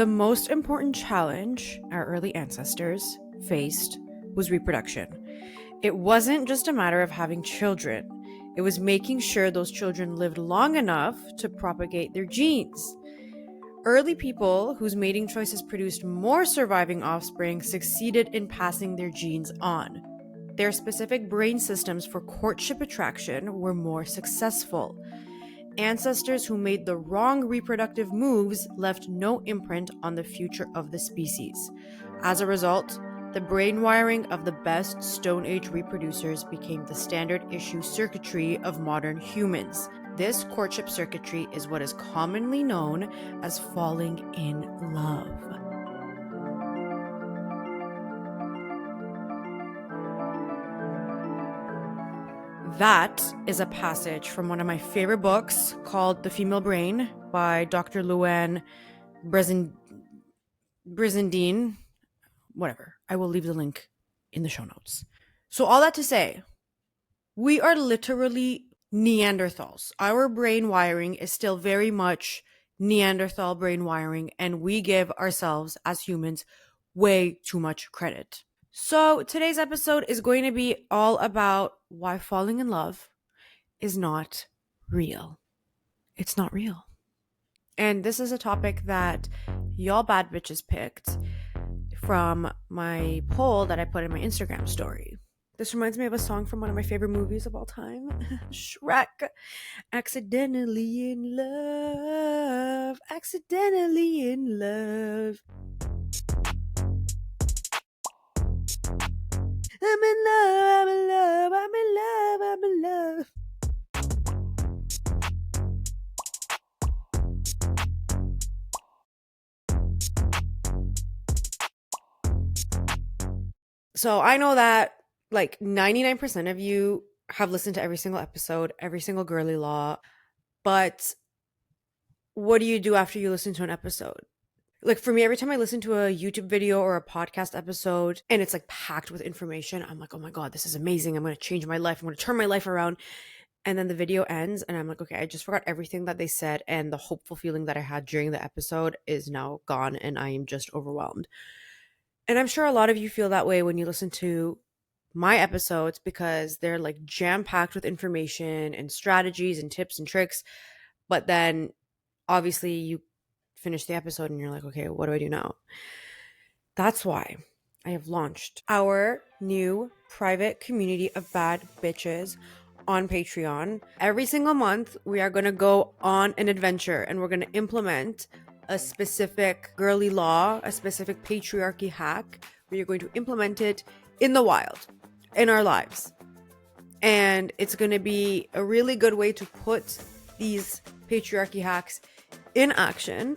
The most important challenge our early ancestors faced was reproduction. It wasn't just a matter of having children. It was making sure those children lived long enough to propagate their genes. Early people whose mating choices produced more surviving offspring succeeded in passing their genes on. Their specific brain systems for courtship attraction were more successful. Ancestors who made the wrong reproductive moves left no imprint on the future of the species. As a result, the brain wiring of the best Stone Age reproducers became the standard issue circuitry of modern humans. This courtship circuitry is what is commonly known as falling in love. That is a passage from one of my favorite books called The Female Brain by Dr. Luann Brizendine. Whatever. I will leave the link in the show notes. So all that to say, we are literally Neanderthals. Our brain wiring is still very much Neanderthal brain wiring, and we give ourselves as humans way too much credit. So today's episode is going to be all about why falling in love is not real. It's not real. And this is a topic that y'all bad bitches picked from my poll that I put in my Instagram story. This reminds me of a song from one of my favorite movies of all time, Shrek. Accidentally in love, accidentally in love. I'm in love, I'm in love, I'm in love, I'm in love. So I know that like 99% of you have listened to every single episode, every single girly law, but what do you do after you listen to an episode? Like for me, every time I listen to a YouTube video or a podcast episode and it's like packed with information, I'm like, oh my God, this is amazing. I'm going to change my life. I'm going to turn my life around. And then the video ends and I'm like, okay, I just forgot everything that they said. And the hopeful feeling that I had during the episode is now gone and I am just overwhelmed. And I'm sure a lot of you feel that way when you listen to my episodes because they're like jam-packed with information and strategies and tips and tricks. But then obviously you finish the episode and you're like, okay, what do I do now? That's why I have launched our new private community of bad bitches on Patreon. Every single month, we are going to go on an adventure and we're going to implement a specific girly law, a specific patriarchy hack. We are going to implement it in the wild, in our lives. And it's going to be a really good way to put these patriarchy hacks in action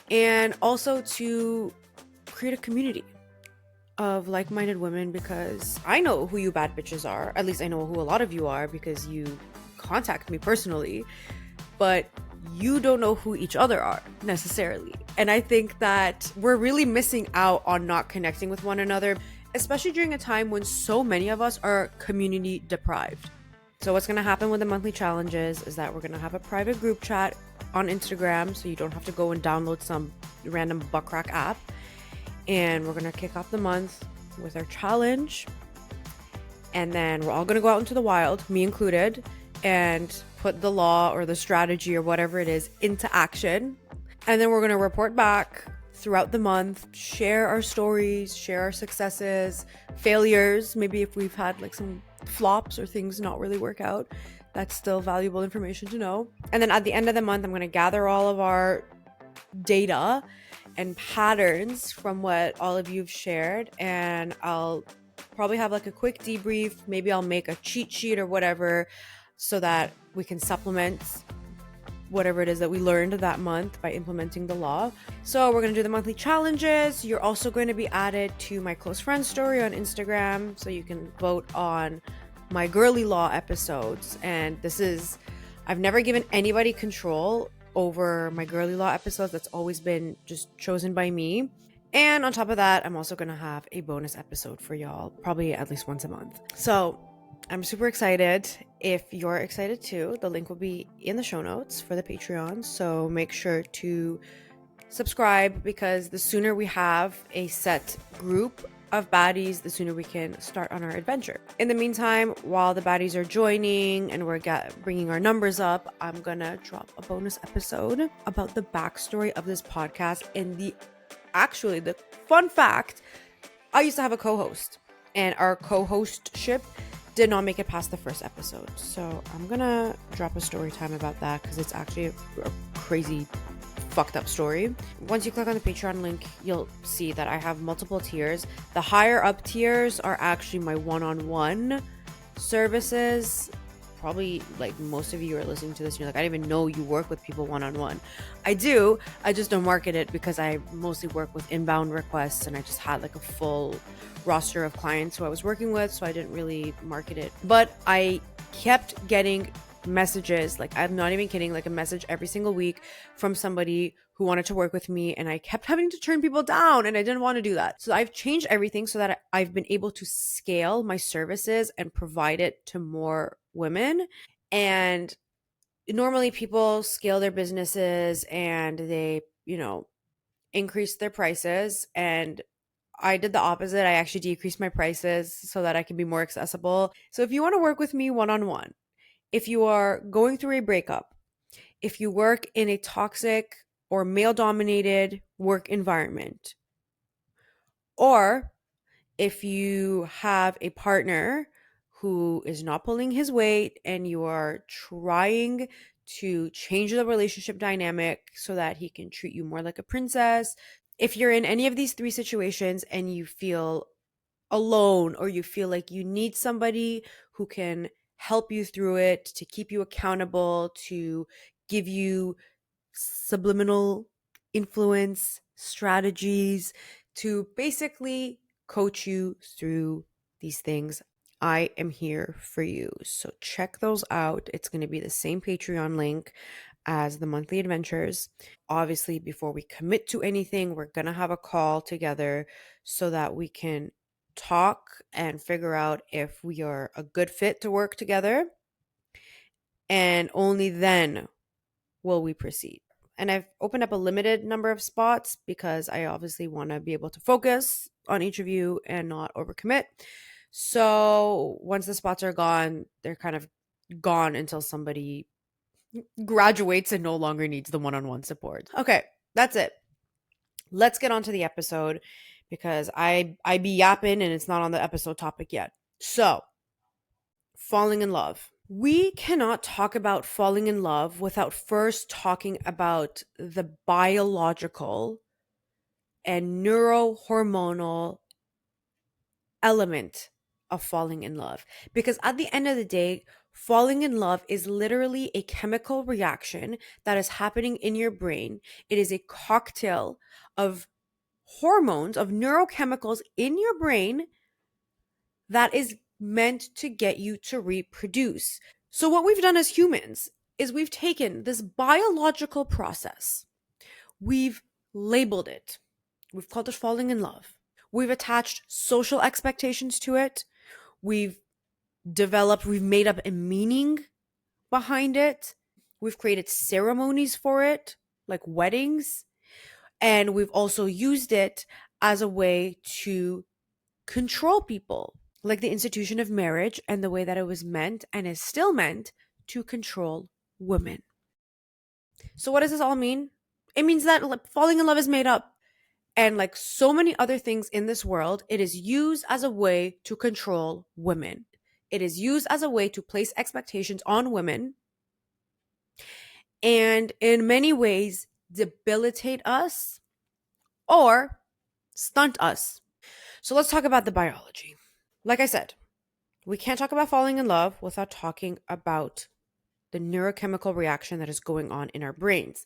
and also to create a community of like-minded women, because I know who you bad bitches are. At least I know who a lot of you are because you contact me personally, but you don't know who each other are necessarily. And I think that we're really missing out on not connecting with one another, especially during a time when so many of us are community deprived. So what's going to happen with the monthly challenges is that we're going to have a private group chat on Instagram, so you don't have to go and download some random buttcrack app. And we're going to kick off the month with our challenge. And then we're all going to go out into the wild, me included, and put the law or the strategy or whatever it is into action. And then we're going to report back throughout the month, share our stories, share our successes, failures. Maybe if we've had like some flops or things not really work out, that's still valuable information to know. And then at the end of the month, I'm going to gather all of our data and patterns from what all of you've shared, and I'll probably have like a quick debrief. Maybe I'll make a cheat sheet or whatever so that we can supplement whatever it is that we learned that month by implementing the law. So we're going to do the monthly challenges. You're also going to be added to my close friends story on Instagram, so you can vote on my girly law episodes. And I've never given anybody control over my girly law episodes. That's always been just chosen by me. And on top of that, I'm also going to have a bonus episode for y'all, probably at least once a month. So I'm super excited. If you're excited too, the link will be in the show notes for the Patreon. So make sure to subscribe, because the sooner we have a set group of baddies, the sooner we can start on our adventure. In the meantime, while the baddies are joining and we're bringing our numbers up, I'm gonna drop a bonus episode about the backstory of this podcast and the fun fact, I used to have a co-host, and our co-hostship did not make it past the first episode. So I'm gonna drop a story time about that because it's actually a crazy fucked up story. Once you click on the Patreon link, you'll see that I have multiple tiers. The higher up tiers are actually my one-on-one services. Probably like most of you are listening to this and you're like, I didn't even know you work with people one-on-one. I do, I just don't market it because I mostly work with inbound requests, and I just had like a full roster of clients who I was working with, so I didn't really market it. But I kept getting messages, like I'm not even kidding, like a message every single week from somebody who wanted to work with me, and I kept having to turn people down, and I didn't want to do that. So I've changed everything so that I've been able to scale my services and provide it to more women. And normally people scale their businesses and they, increase their prices, and I did the opposite. I actually decreased my prices so that I can be more accessible. So if you want to work with me one-on-one, if you are going through a breakup, if you work in a toxic or male-dominated work environment, or if you have a partner who is not pulling his weight and you are trying to change the relationship dynamic so that he can treat you more like a princess, if you're in any of these three situations and you feel alone, or you feel like you need somebody who can help you through it, to keep you accountable, to give you subliminal influence strategies, to basically coach you through these things, I am here for you. So check those out. It's going to be the same Patreon link as the monthly adventures. Obviously, before we commit to anything, we're going to have a call together so that we can talk and figure out if we are a good fit to work together. And only then will we proceed. And I've opened up a limited number of spots because I obviously want to be able to focus on each of you and not overcommit. So once the spots are gone, they're kind of gone until somebody graduates and no longer needs the one-on-one support. Okay, that's it. Let's get on to the episode because I be yapping and it's not on the episode topic yet. So, falling in love. We cannot talk about falling in love without first talking about the biological and neurohormonal element of falling in love. Because at the end of the day, falling in love is literally a chemical reaction that is happening in your brain. It is a cocktail of hormones, of neurochemicals in your brain that is meant to get you to reproduce. So what we've done as humans is we've taken this biological process, we've labeled it, we've called it falling in love. We've attached social expectations to it. We've made up a meaning behind it. We've created ceremonies for it, like weddings. And we've also used it as a way to control people, like the institution of marriage and the way that it was meant and is still meant to control women. So what does this all mean? It means that falling in love is made up. And like so many other things in this world, it is used as a way to control women. It is used as a way to place expectations on women and in many ways debilitate us or stunt us. So let's talk about the biology. Like I said, we can't talk about falling in love without talking about the neurochemical reaction that is going on in our brains.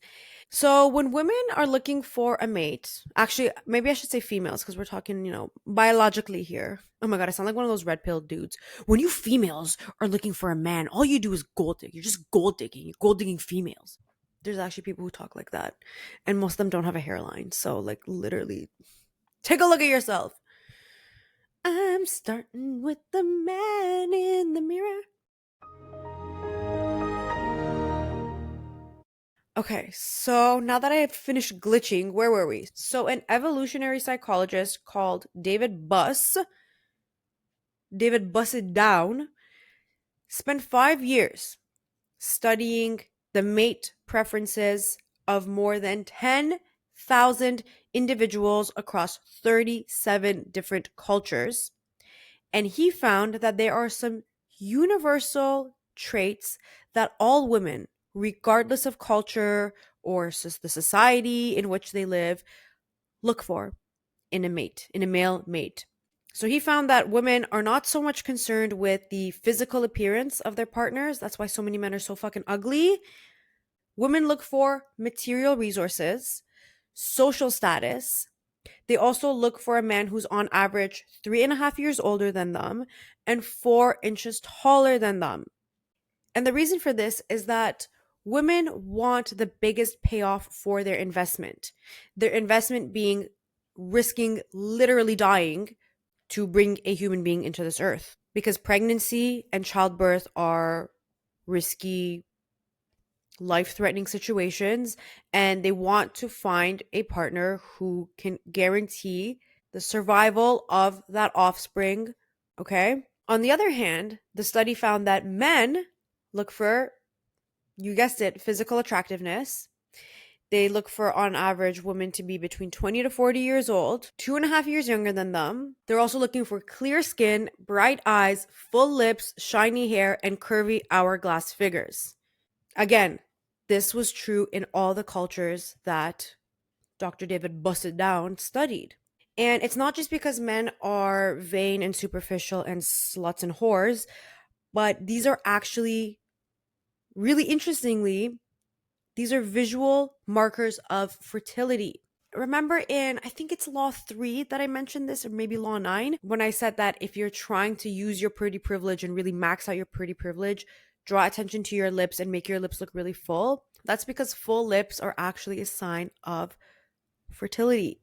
So when women are looking for a mate, actually, maybe I should say females because we're talking, biologically here. Oh my God, I sound like one of those red pill dudes. When you females are looking for a man, all you do is gold dig. You're just gold digging. You're gold digging females. There's actually people who talk like that. And most of them don't have a hairline. So like literally, take a look at yourself. I'm starting with the man in the mirror. Okay, so now that I have finished glitching, where were we? So an evolutionary psychologist called David Busted Down, spent 5 years studying the mate preferences of more than 10,000 individuals across 37 different cultures. And he found that there are some universal traits that all women, regardless of culture or the society in which they live, look for in a mate, in a male mate. So he found that women are not so much concerned with the physical appearance of their partners. That's why so many men are so fucking ugly. Women look for material resources, social status. They also look for a man who's on average 3.5 years older than them and 4 inches taller than them. And the reason for this is that women want the biggest payoff for their investment being risking literally dying to bring a human being into this earth. Because pregnancy and childbirth are risky, life threatening situations, and they want to find a partner who can guarantee the survival of that offspring. Okay. On the other hand, the study found that men look for, you guessed it, physical attractiveness. They look for, on average, women to be between 20 to 40 years old, 2.5 years younger than them. They're also looking for clear skin, bright eyes, full lips, shiny hair, and curvy hourglass figures. Again, this was true in all the cultures that Dr. David Busted Down studied. And it's not just because men are vain and superficial and sluts and whores, but these are actually, really interestingly, these are visual markers of fertility. Remember in, I think it's law 3 that I mentioned this, or maybe law 9, when I said that if you're trying to use your pretty privilege and really max out your pretty privilege, draw attention to your lips and make your lips look really full. That's because full lips are actually a sign of fertility.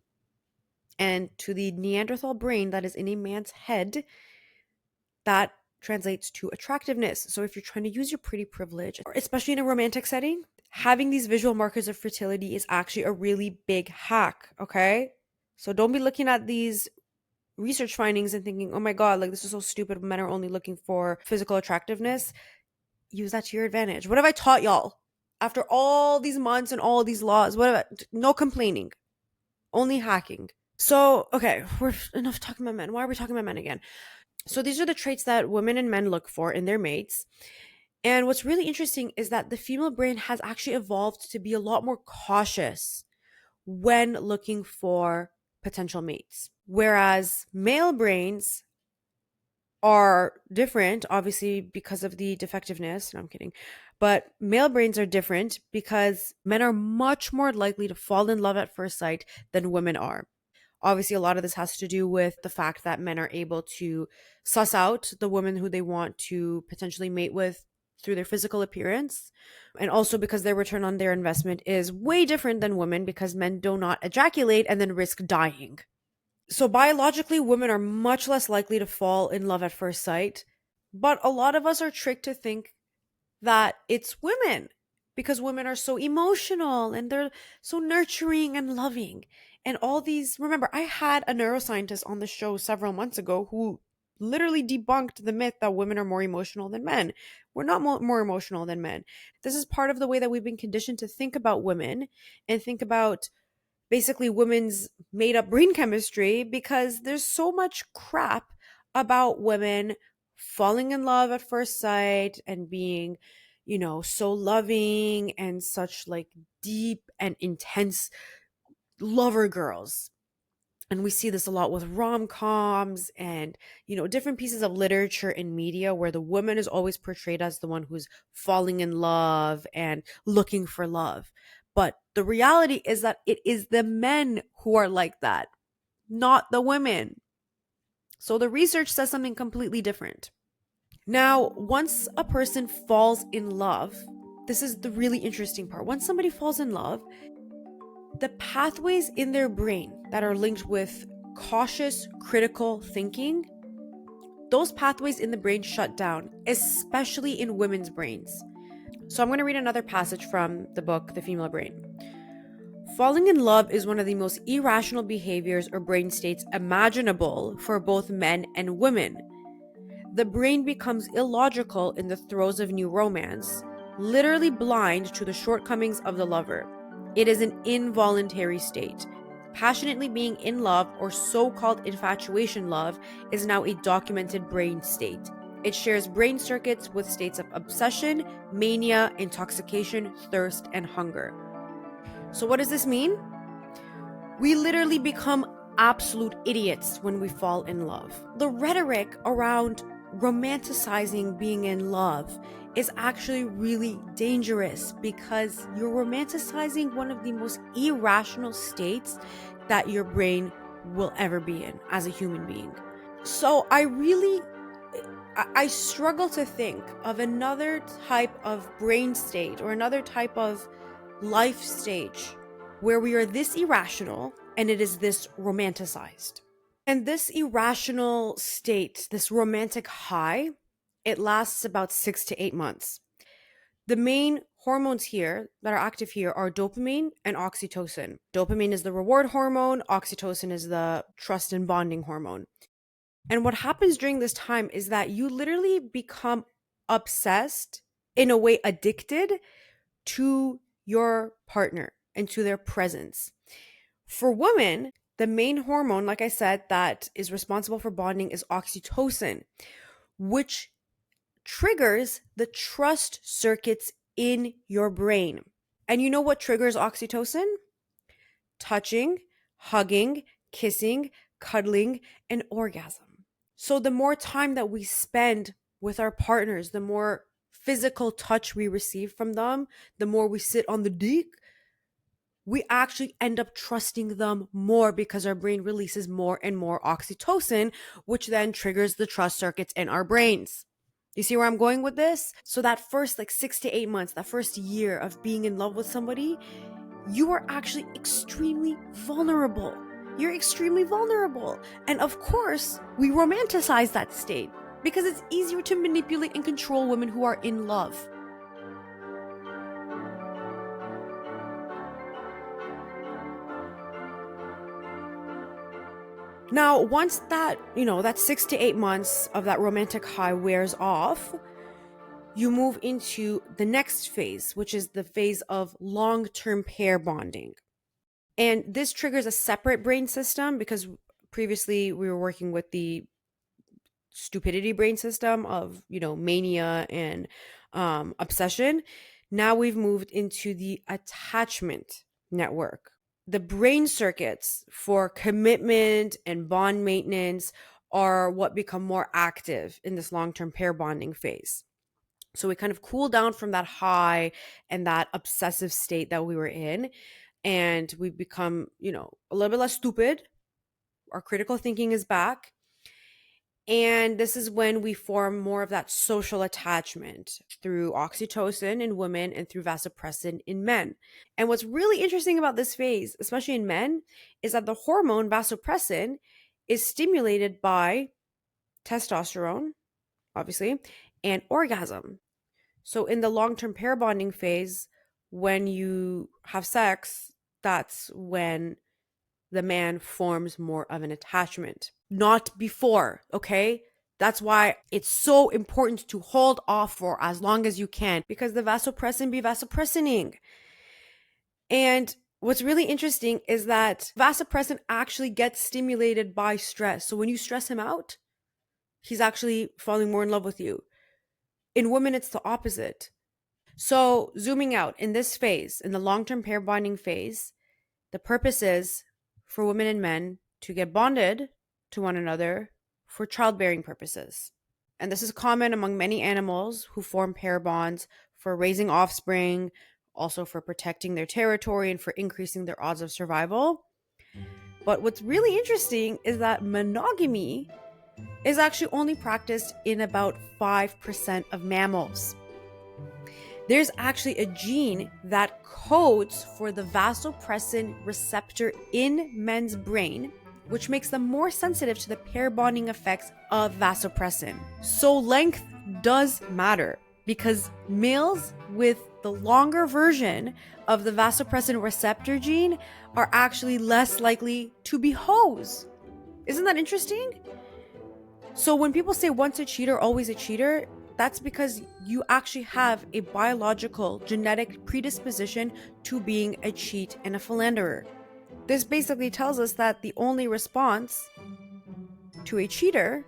And to the Neanderthal brain that is in a man's head, that translates to attractiveness. So if you're trying to use your pretty privilege, especially in a romantic setting, having these visual markers of fertility is actually a really big hack, okay? So don't be looking at these research findings and thinking, oh my God, like this is so stupid. Men are only looking for physical attractiveness. Use that to your advantage. What have I taught y'all? After all these months and all these laws, what have I, no complaining, only hacking. So, okay, we're enough talking about men. Why are we talking about men again? So these are the traits that women and men look for in their mates. And what's really interesting is that the female brain has actually evolved to be a lot more cautious when looking for potential mates. Whereas male brains are different, obviously, because of the defectiveness. No, I'm kidding. But male brains are different because men are much more likely to fall in love at first sight than women are. Obviously, a lot of this has to do with the fact that men are able to suss out the woman who they want to potentially mate with through their physical appearance. And also because their return on their investment is way different than women because men do not ejaculate and then risk dying. So biologically, women are much less likely to fall in love at first sight. But a lot of us are tricked to think that it's women because women are so emotional and they're so nurturing and loving. And all these, remember, I had a neuroscientist on the show several months ago who literally debunked the myth that women are more emotional than men. We're not more emotional than men. This is part of the way that we've been conditioned to think about women and think about basically women's made up brain chemistry because there's so much crap about women falling in love at first sight and being, so loving and such like deep and intense lover girls. And we see this a lot with rom-coms and, different pieces of literature and media where the woman is always portrayed as the one who's falling in love and looking for love. But the reality is that it is the men who are like that, not the women. So the research says something completely different. Now, once a person falls in love, this is the really interesting part. Once somebody falls in love, the pathways in their brain that are linked with cautious, critical thinking, those pathways in the brain shut down, especially in women's brains. So I'm going to read another passage from the book, The Female Brain. Falling in love is one of the most irrational behaviors or brain states imaginable for both men and women. The brain becomes illogical in the throes of new romance, literally blind to the shortcomings of the lover. It is an involuntary state. Passionately being in love, or so-called infatuation love, is now a documented brain state. It shares brain circuits with states of obsession, mania, intoxication, thirst, and hunger. So what does this mean? We literally become absolute idiots when we fall in love. The rhetoric around romanticizing being in love is actually really dangerous because you're romanticizing one of the most irrational states that your brain will ever be in as a human being. So I struggle to think of another type of brain state or another type of life stage where we are this irrational and it is this romanticized. And this irrational state, this romantic high, it lasts about 6 to 8 months. The main hormones here that are active here are dopamine and oxytocin. Dopamine is the reward hormone, oxytocin is the trust and bonding hormone. And what happens during this time is that you literally become obsessed, in a way addicted to your partner and to their presence. For women, the main hormone, like I said, that is responsible for bonding is oxytocin, which triggers the trust circuits in your brain. And you know what triggers oxytocin? Touching, hugging, kissing, cuddling, and orgasm. So the more time that we spend with our partners, the more physical touch we receive from them, the more we sit on the dick, we actually end up trusting them more because our brain releases more and more oxytocin, which then triggers the trust circuits in our brains. You see where I'm going with this? So that first 6 to 8 months, that first year of being in love with somebody, you are actually extremely vulnerable. You're extremely vulnerable. And of course, we romanticize that state because it's easier to manipulate and control women who are in love. Now, once that 6 to 8 months of that romantic high wears off, you move into the next phase, which is the phase of long-term pair bonding. And this triggers a separate brain system because previously we were working with the stupidity brain system of, mania and obsession. Now we've moved into the attachment network. The brain circuits for commitment and bond maintenance are what become more active in this long-term pair bonding phase. So we kind of cool down from that high and that obsessive state that we were in, and we become, a little bit less stupid. Our critical thinking is back. And this is when we form more of that social attachment through oxytocin in women and through vasopressin in men. And what's really interesting about this phase, especially in men, is that the hormone vasopressin is stimulated by testosterone, obviously, and orgasm. So in the long-term pair bonding phase, when you have sex, that's when the man forms more of an attachment, not before, okay? That's why it's so important to hold off for as long as you can, because the vasopressin be vasopressining. And what's really interesting is that vasopressin actually gets stimulated by stress. So when you stress him out, he's actually falling more in love with you. In women, it's the opposite. So zooming out, in this phase, in the long-term pair bonding phase, the purpose is for women and men to get bonded to one another for childbearing purposes. And this is common among many animals who form pair bonds for raising offspring, also for protecting their territory and for increasing their odds of survival. But what's really interesting is that monogamy is actually only practiced in about 5% of mammals. There's actually a gene that codes for the vasopressin receptor in men's brain, which makes them more sensitive to the pair bonding effects of vasopressin. So length does matter. because males with the longer version of the vasopressin receptor gene are actually less likely to be hoes. Isn't that interesting? So when people say once a cheater, always a cheater, that's because you actually have a biological genetic predisposition to being a cheat and a philanderer. This basically tells us that the only response to a cheater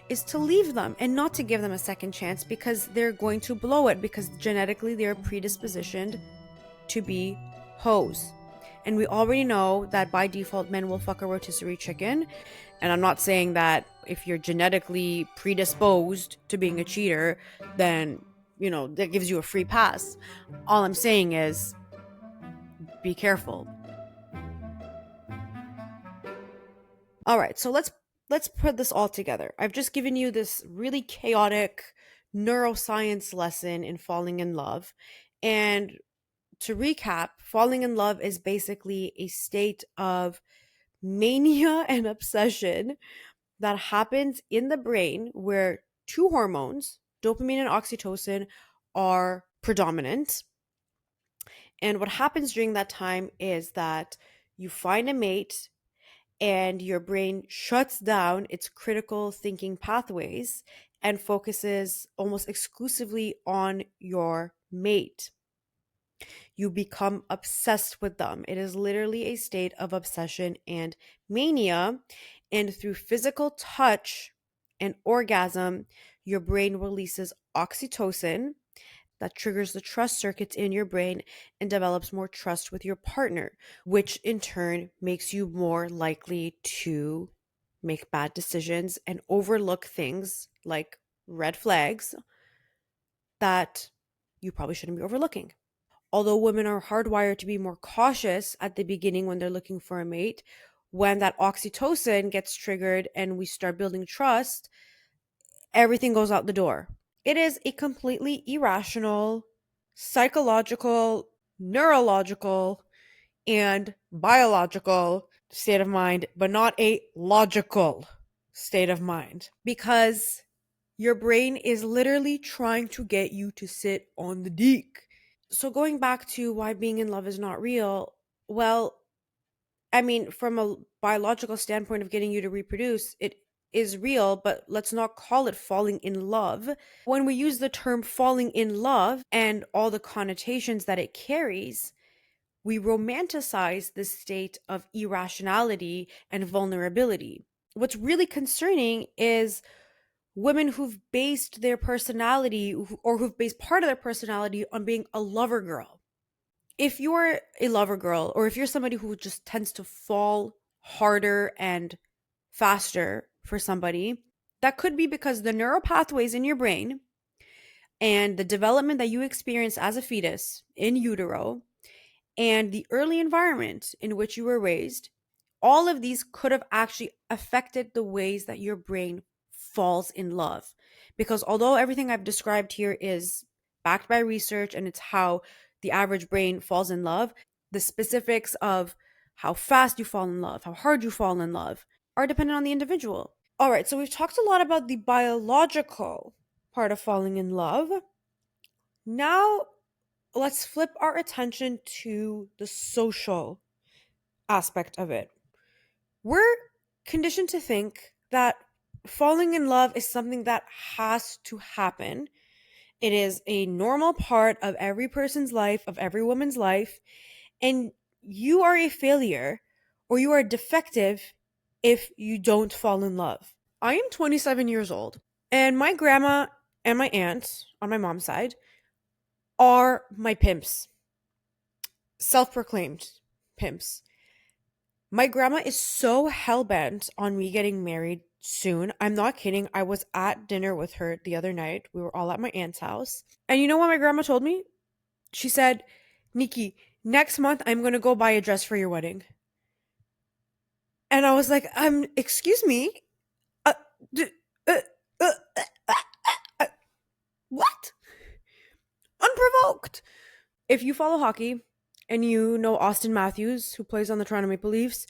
is to leave them and not to give them a second chance, because they're going to blow it, because genetically they're predispositioned to be hoes. And we already know that by default men will fuck a rotisserie chicken. And I'm not saying that if you're genetically predisposed to being a cheater, then, you know, that gives you a free pass. All I'm saying is be careful. All right, so let's put this all together. I've just given you this really chaotic neuroscience lesson in falling in love. And to recap, falling in love is basically a state of mania and obsession that happens in the brain where two hormones, dopamine and oxytocin, are predominant. And what happens during that time is that you find a mate and your brain shuts down its critical thinking pathways and focuses almost exclusively on your mate. You become obsessed with them. It is literally a state of obsession and mania. And through physical touch and orgasm, your brain releases oxytocin that triggers the trust circuits in your brain and develops more trust with your partner, which in turn makes you more likely to make bad decisions and overlook things like red flags that you probably shouldn't be overlooking. Although women are hardwired to be more cautious at the beginning when they're looking for a mate, when that oxytocin gets triggered and we start building trust, everything goes out the door. It is a completely irrational, psychological, neurological, and biological state of mind, but not a logical state of mind, because your brain is literally trying to get you to sit on the dick. So going back to why being in love is not real, well, I mean, from a biological standpoint of getting you to reproduce, it is real, but let's not call it falling in love. When we use the term falling in love and all the connotations that it carries, we romanticize this state of irrationality and vulnerability. What's really concerning is women who've based their personality or who've based part of their personality on being a lover girl. If you're a lover girl, or if you're somebody who just tends to fall harder and faster for somebody, that could be because the neural pathways in your brain and the development that you experience as a fetus in utero and the early environment in which you were raised, all of these could have actually affected the ways that your brain falls in love. Because although everything I've described here is backed by research and it's how the average brain falls in love, the specifics of how fast you fall in love, how hard you fall in love, are dependent on the individual. All right, so we've talked a lot about the biological part of falling in love. Now, let's flip our attention to the social aspect of it. We're conditioned to think that falling in love is something that has to happen. It is a normal part of every person's life, of every woman's life, and you are a failure or you are defective if you don't fall in love. I am 27 years old, and my grandma and my aunt on my mom's side are my pimps. Self-proclaimed pimps. My grandma is so hell-bent on me getting married soon. I'm not kidding. I was at dinner with her the other night. We were all at my aunt's house. And you know what my grandma told me? She said, "Neeki, next month I'm going to go buy a dress for your wedding." And I was like, excuse me? Uh, d- uh, uh, uh, uh, uh, what? Unprovoked. If you follow hockey and you know Austin Matthews, who plays on the Toronto Maple Leafs,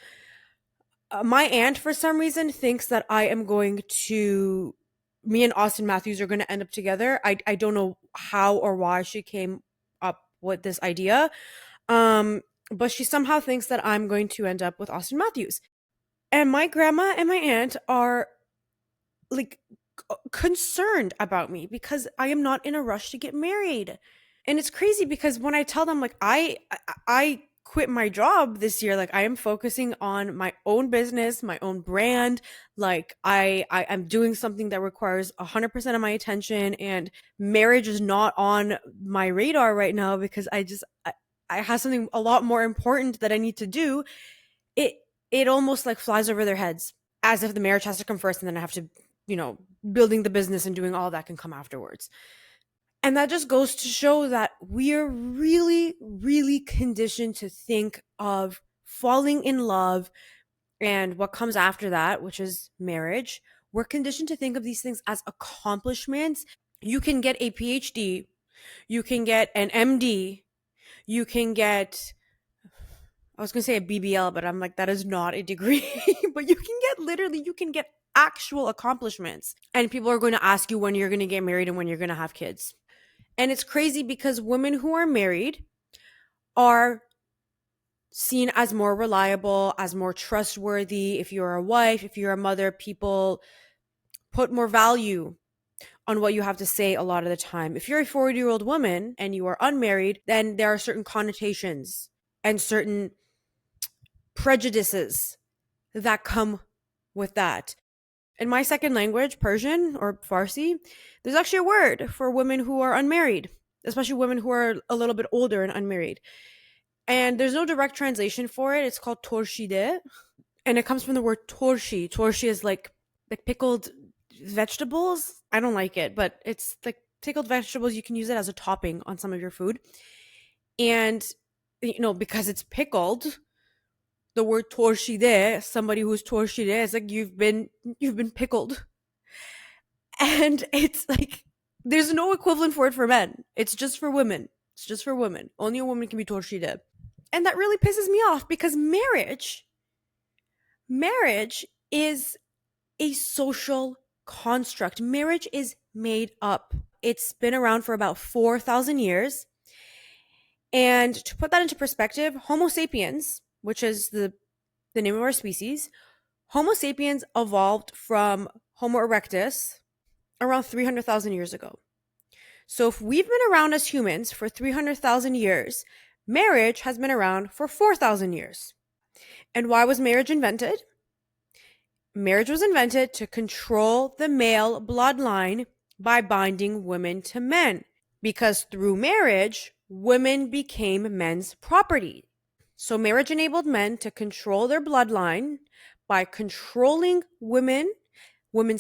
my aunt, for some reason, thinks that I am going to me and Austin Matthews are going to end up together. I don't know how or why she came up with this idea. But she somehow thinks that I'm going to end up with Austin Matthews. And my grandma and my aunt are like concerned about me because I am not in a rush to get married. And it's crazy because when I tell them like I quit my job this year, like I am focusing on my own business, my own brand, like I am doing something that requires 100% of my attention, and marriage is not on my radar right now because I have something a lot more important that I need to do. It it almost like flies over their heads as if the marriage has to come first and then I have to, building the business and doing all that can come afterwards. And that just goes to show that we're really, really conditioned to think of falling in love and what comes after that, which is marriage. We're conditioned to think of these things as accomplishments. You can get a PhD, you can get an MD, you can get, I was going to say a BBL, but I'm like, that is not a degree. But you can get actual accomplishments. And people are going to ask you when you're going to get married and when you're going to have kids. And it's crazy because women who are married are seen as more reliable, as more trustworthy. If you're a wife, if you're a mother, people put more value on what you have to say a lot of the time. If you're a 40-year-old woman and you are unmarried, then there are certain connotations and certain prejudices that come with that. In my second language, Persian or Farsi, there's actually a word for women who are unmarried, especially women who are a little bit older and unmarried. And there's no direct translation for it. It's called torshide. And it comes from the word torshi. Torshi is like pickled vegetables. I don't like it, but it's like pickled vegetables. You can use it as a topping on some of your food. And, because it's pickled, the word torshide, somebody who's torshide, is like you've been pickled. And it's like there's no equivalent for it for men. It's just for women. It's just for women. Only a woman can be torshide. And that really pisses me off because marriage is a social construct. Marriage is made up. It's been around for about 4,000 years. And to put that into perspective, Homo sapiens, which is the name of our species, Homo sapiens evolved from Homo erectus around 300,000 years ago. So if we've been around as humans for 300,000 years, marriage has been around for 4,000 years. And why was marriage invented? Marriage was invented to control the male bloodline by binding women to men. Because through marriage, women became men's property. So marriage enabled men to control their bloodline by controlling women's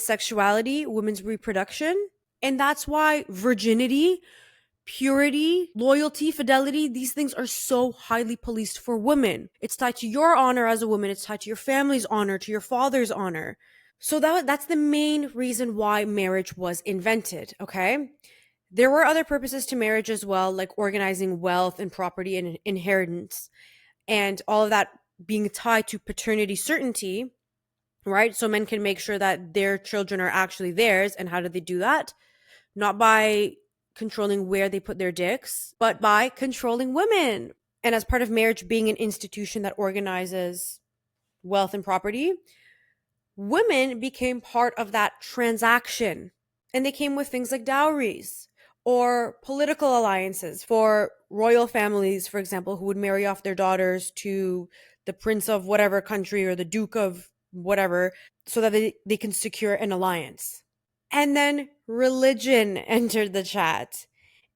sexuality, women's reproduction. And that's why virginity, purity, loyalty, fidelity, these things are so highly policed for women. It's tied to your honor as a woman. It's tied to your family's honor, to your father's honor. So that's the main reason why marriage was invented, okay? There were other purposes to marriage as well, like organizing wealth and property and inheritance, and all of that being tied to paternity certainty, right? So men can make sure that their children are actually theirs. And how do they do that? Not by controlling where they put their dicks, but by controlling women. And as part of marriage being an institution that organizes wealth and property, women became part of that transaction. And they came with things like dowries or political alliances for royal families, for example, who would marry off their daughters to the prince of whatever country or the duke of whatever so that they can secure an alliance. And then religion entered the chat,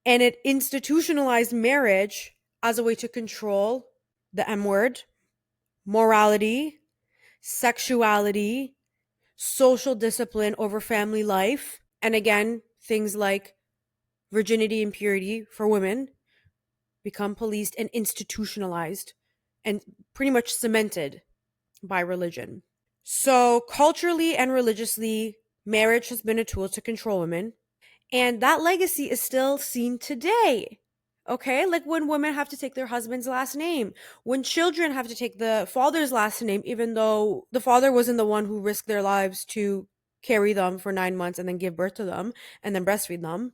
and it institutionalized marriage as a way to control the M word, morality, sexuality, social discipline over family life. And again, things like virginity and purity for women become policed and institutionalized and pretty much cemented by religion. So culturally and religiously, marriage has been a tool to control women. And that legacy is still seen today. Okay? Like when women have to take their husband's last name, when children have to take the father's last name, even though the father wasn't the one who risked their lives to carry them for 9 months and then give birth to them and then breastfeed them.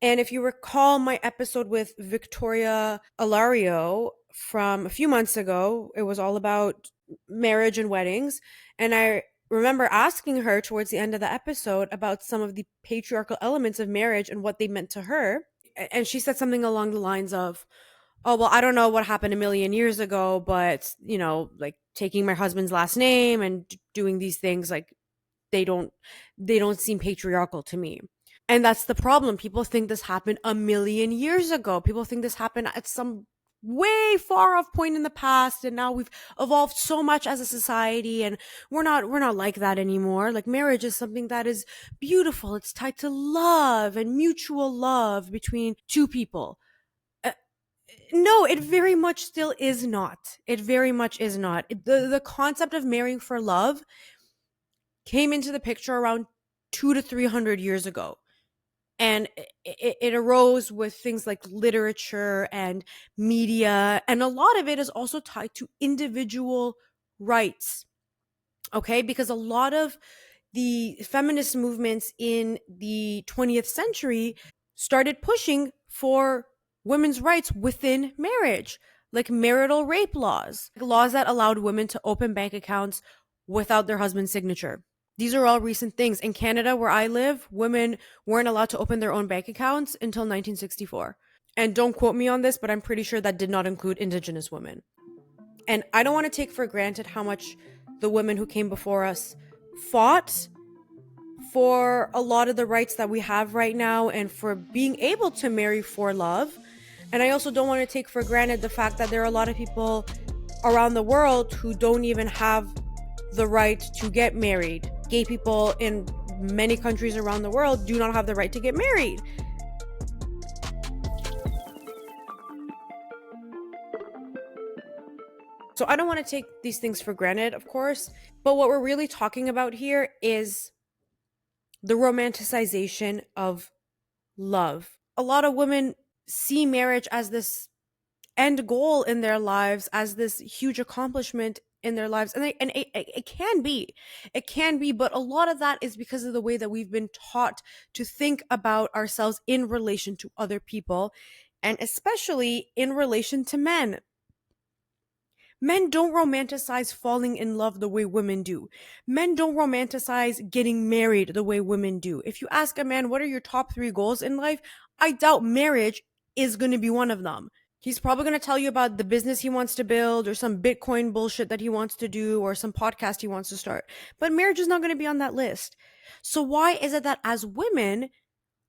And if you recall my episode with Victoria Alario from a few months ago, it was all about marriage and weddings. And I remember asking her towards the end of the episode about some of the patriarchal elements of marriage and what they meant to her. And she said something along the lines of, oh, well, I don't know what happened a million years ago, but, like taking my husband's last name and doing these things, like they don't seem patriarchal to me. And that's the problem. People think this happened a million years ago. People think this happened at some way far off point in the past, and now we've evolved so much as a society, and we're not like that anymore. Like, marriage is something that is beautiful. It's tied to love and mutual love between two people. No, it very much still is not. It very much is not. The concept of marrying for love came into the picture around 200 to 300 years ago. And it arose with things like literature and media. And a lot of it is also tied to individual rights. Okay? Because a lot of the feminist movements in the 20th century started pushing for women's rights within marriage, like marital rape laws, laws that allowed women to open bank accounts without their husband's signature. These are all recent things. In Canada, where I live, women weren't allowed to open their own bank accounts until 1964. And don't quote me on this, but I'm pretty sure that did not include Indigenous women. And I don't want to take for granted how much the women who came before us fought for a lot of the rights that we have right now and for being able to marry for love. And I also don't want to take for granted the fact that there are a lot of people around the world who don't even have the right to get married. Gay people in many countries around the world do not have the right to get married. So I don't want to take these things for granted, of course, but what we're really talking about here is the romanticization of love. A lot of women see marriage as this end goal in their lives, as this huge accomplishment in their lives. And it can be, but a lot of that is because of the way that we've been taught to think about ourselves in relation to other people, and especially in relation to men. Men don't romanticize falling in love the way women do. Men don't romanticize getting married the way women do. If you ask a man, what are your top 3 goals in life? I doubt marriage is going to be one of them. He's probably going to tell you about the business he wants to build or some Bitcoin bullshit that he wants to do or some podcast he wants to start. But marriage is not going to be on that list. So why is it that as women,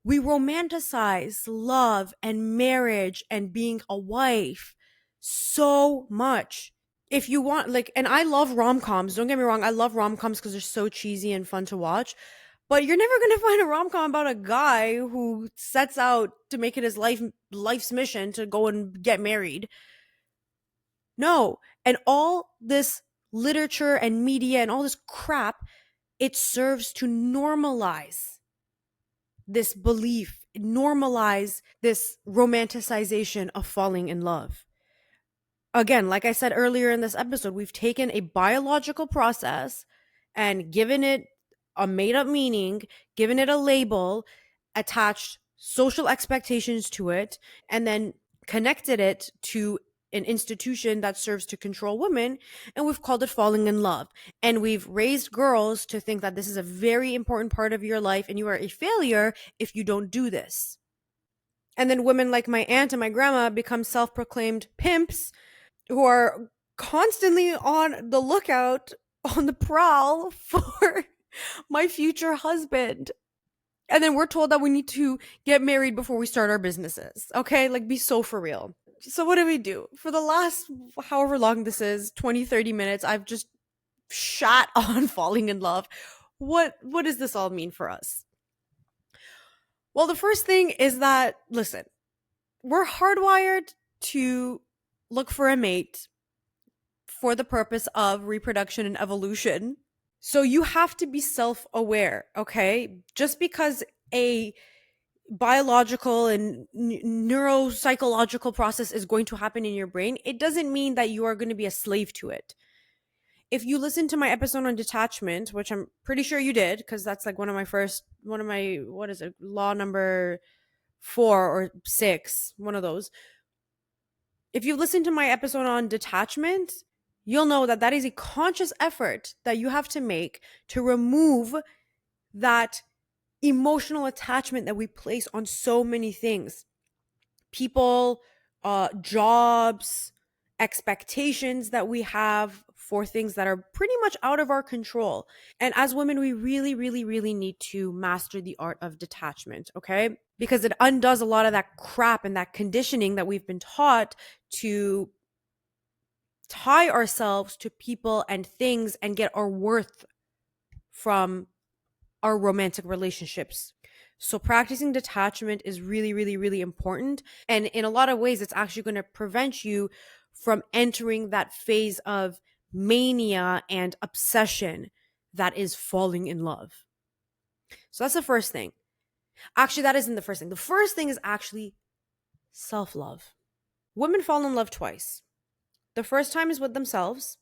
we romanticize love and marriage and being a wife so much? If you want, like, and I love rom-coms, don't get me wrong, I love rom-coms because they're so cheesy and fun to watch, but you're never going to find a rom-com about a guy who sets out to make it his life's mission to go and get married. No. And all this literature and media and all this crap, it serves to normalize this belief, normalize this romanticization of falling in love. Again, like I said earlier in this episode, we've taken a biological process and given it a made-up meaning, given it a label, attached social expectations to it, and then connected it to an institution that serves to control women, and we've called it falling in love. And we've raised girls to think that this is a very important part of your life and you are a failure if you don't do this. And then women like my aunt and my grandma become self-proclaimed pimps who are constantly on the lookout, on the prowl for my future husband. And then we're told that we need to get married before we start our businesses. Okay? Like, be so for real. So what do we do? For the last, however long this is, 20, 30 minutes, I've just shat on falling in love. What does this all mean for us? Well, the first thing is that, listen, we're hardwired to look for a mate for the purpose of reproduction and evolution. So you have to be self-aware, okay? Just because a biological and neuropsychological process is going to happen in your brain, it doesn't mean that you are going to be a slave to it. If you listen to my episode on detachment, which I'm pretty sure you did, because that's like one of my, what is it, law number 4 or 6, one of those. If you listen to my episode on detachment, you'll know that that is a conscious effort that you have to make to remove that emotional attachment that we place on so many things. People, jobs, expectations that we have for things that are pretty much out of our control. And as women, we really, really, really need to master the art of detachment, okay? Because it undoes a lot of that crap and that conditioning that we've been taught to tie ourselves to people and things and get our worth from our romantic relationships. So practicing detachment is really, really, really important. And in a lot of ways, it's actually going to prevent you from entering that phase of mania and obsession that is falling in love. So that's the first thing. Actually, that isn't the first thing. The first thing is actually self-love. Women fall in love twice. The first time is with themselves.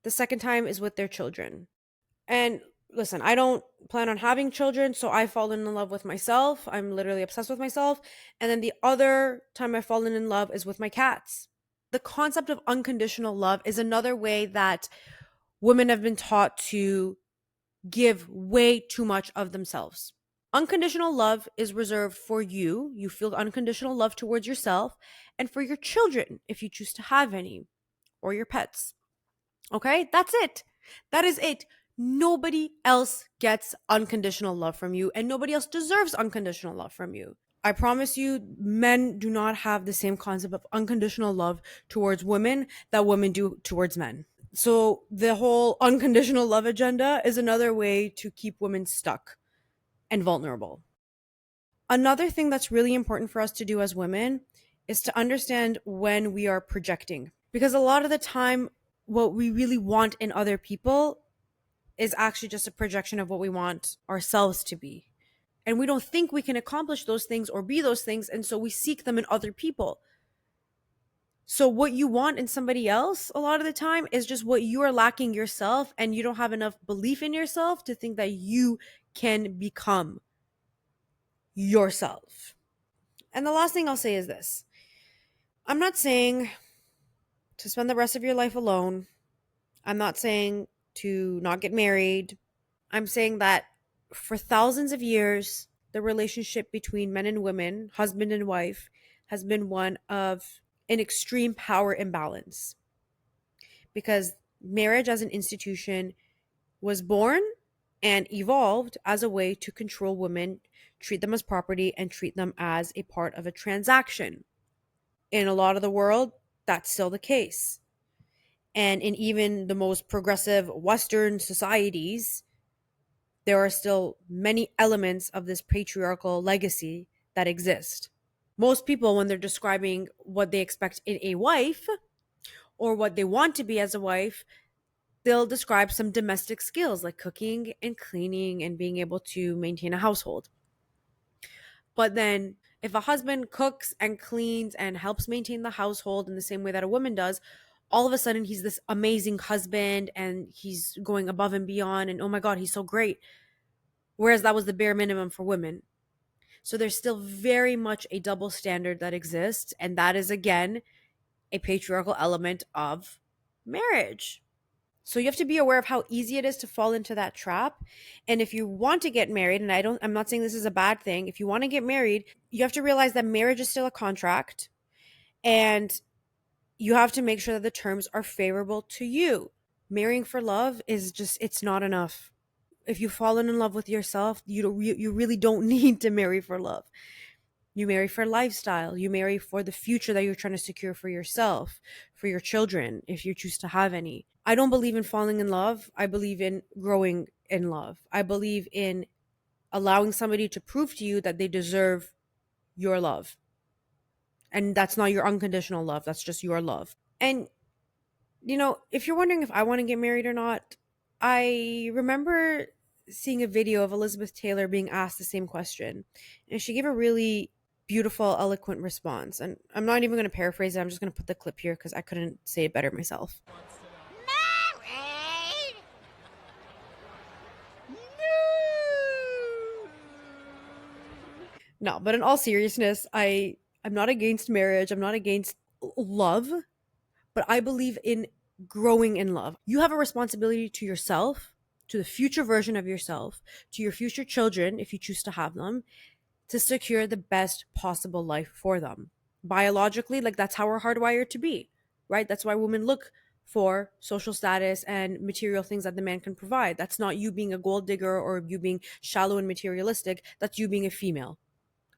The second time is with their children. And listen, I don't plan on having children, so I've fallen in love with myself. I'm literally obsessed with myself. And then the other time I've fallen in love is with my cats. The concept of unconditional love is another way that women have been taught to give way too much of themselves. Unconditional love is reserved for you. You feel unconditional love towards yourself and for your children, if you choose to have any, or your pets. Okay? That's it. That is it. Nobody else gets unconditional love from you, and nobody else deserves unconditional love from you. I promise you, men do not have the same concept of unconditional love towards women that women do towards men. So the whole unconditional love agenda is another way to keep women stuck and vulnerable. Another thing that's really important for us to do as women is to understand when we are projecting. Because a lot of the time, what we really want in other people is actually just a projection of what we want ourselves to be. And we don't think we can accomplish those things or be those things. And so we seek them in other people. So what you want in somebody else a lot of the time is just what you are lacking yourself, and you don't have enough belief in yourself to think that you can become yourself. And the last thing I'll say is this. I'm not saying to spend the rest of your life alone. I'm not saying to not get married. I'm saying that for thousands of years, the relationship between men and women, husband and wife, has been one of an extreme power imbalance. Because marriage as an institution was born and evolved as a way to control women, treat them as property, and treat them as a part of a transaction. In a lot of the world, that's still the case. And in even the most progressive Western societies, there are still many elements of this patriarchal legacy that exist. Most people, when they're describing what they expect in a wife or what they want to be as a wife, they'll describe some domestic skills like cooking and cleaning and being able to maintain a household. But then if a husband cooks and cleans and helps maintain the household in the same way that a woman does, all of a sudden he's this amazing husband and he's going above and beyond, and oh my God, he's so great. Whereas that was the bare minimum for women. So there's still very much a double standard that exists. And that is, again, a patriarchal element of marriage. So you have to be aware of how easy it is to fall into that trap. And if you want to get married, and I'm not saying this is a bad thing. If you want to get married, you have to realize that marriage is still a contract, and you have to make sure that the terms are favorable to you. Marrying for love is just, it's not enough. If you've fallen in love with yourself, you really don't need to marry for love. You marry for lifestyle. You marry for the future that you're trying to secure for yourself, for your children, if you choose to have any. I don't believe in falling in love. I believe in growing in love. I believe in allowing somebody to prove to you that they deserve your love. And that's not your unconditional love. That's just your love. And, if you're wondering if I want to get married or not, I remember seeing a video of Elizabeth Taylor being asked the same question. And she gave a really beautiful, eloquent response. And I'm not even going to paraphrase it. I'm just going to put the clip here because I couldn't say it better myself. No, but in all seriousness, I'm not against marriage. I'm not against love, but I believe in growing in love. You have a responsibility to yourself, to the future version of yourself, to your future children, if you choose to have them, to secure the best possible life for them. Biologically, like that's how we're hardwired to be, right? That's why women look for social status and material things that the man can provide. That's not you being a gold digger or you being shallow and materialistic. That's you being a female,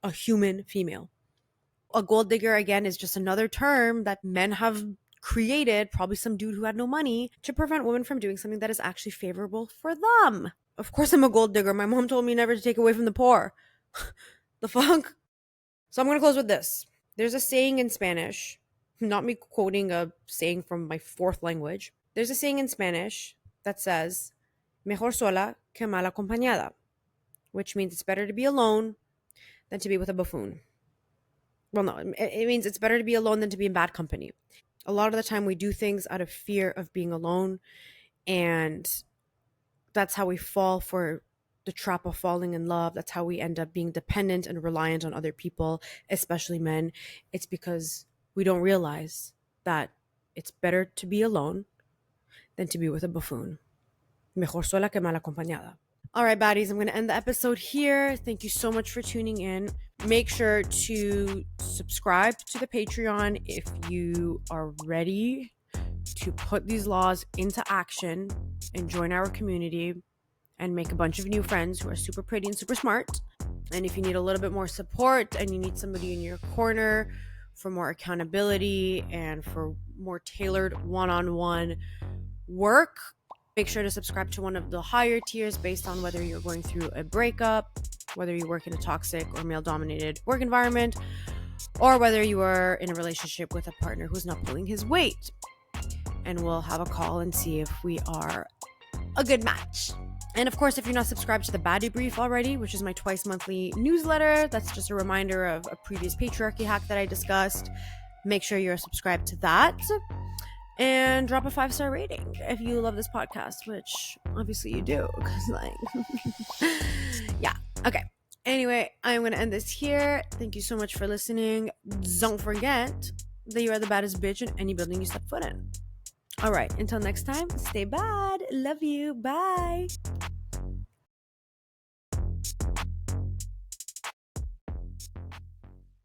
a human female. A gold digger, again, is just another term that men have created, probably some dude who had no money, to prevent women from doing something that is actually favorable for them. Of course, I'm a gold digger. My mom told me never to take away from the poor. The fuck? So I'm going to close with this. There's a saying in Spanish, not me quoting a saying from my fourth language. There's a saying in Spanish that says, mejor sola que mal acompañada, which means it's better to be alone than to be with a buffoon. Well, no, it means it's better to be alone than to be in bad company. A lot of the time we do things out of fear of being alone, and that's how we fall for the trap of falling in love. That's how we end up being dependent and reliant on other people, especially men. It's because we don't realize that it's better to be alone than to be with a buffoon. Mejor sola que mal acompañada. All right, baddies, I'm going to end the episode here. Thank you so much for tuning in. Make sure to subscribe to the Patreon if you are ready to put these laws into action and join our community and make a bunch of new friends who are super pretty and super smart. And if you need a little bit more support and you need somebody in your corner for more accountability and for more tailored one-on-one work, make sure to subscribe to one of the higher tiers based on whether you're going through a breakup, whether you work in a toxic or male-dominated work environment, or whether you are in a relationship with a partner who's not pulling his weight. And we'll have a call and see if we are a good match. And of course, if you're not subscribed to the Baddie Brief already, which is my twice monthly newsletter, that's just a reminder of a previous patriarchy hack that I discussed, make sure you're subscribed to that. And drop a 5-star rating if you love this podcast, which obviously you do, because yeah. Okay. Anyway, I'm going to end this here. Thank you so much for listening. Don't forget that you are the baddest bitch in any building you step foot in. All right. Until next time, stay bad. Love you. Bye.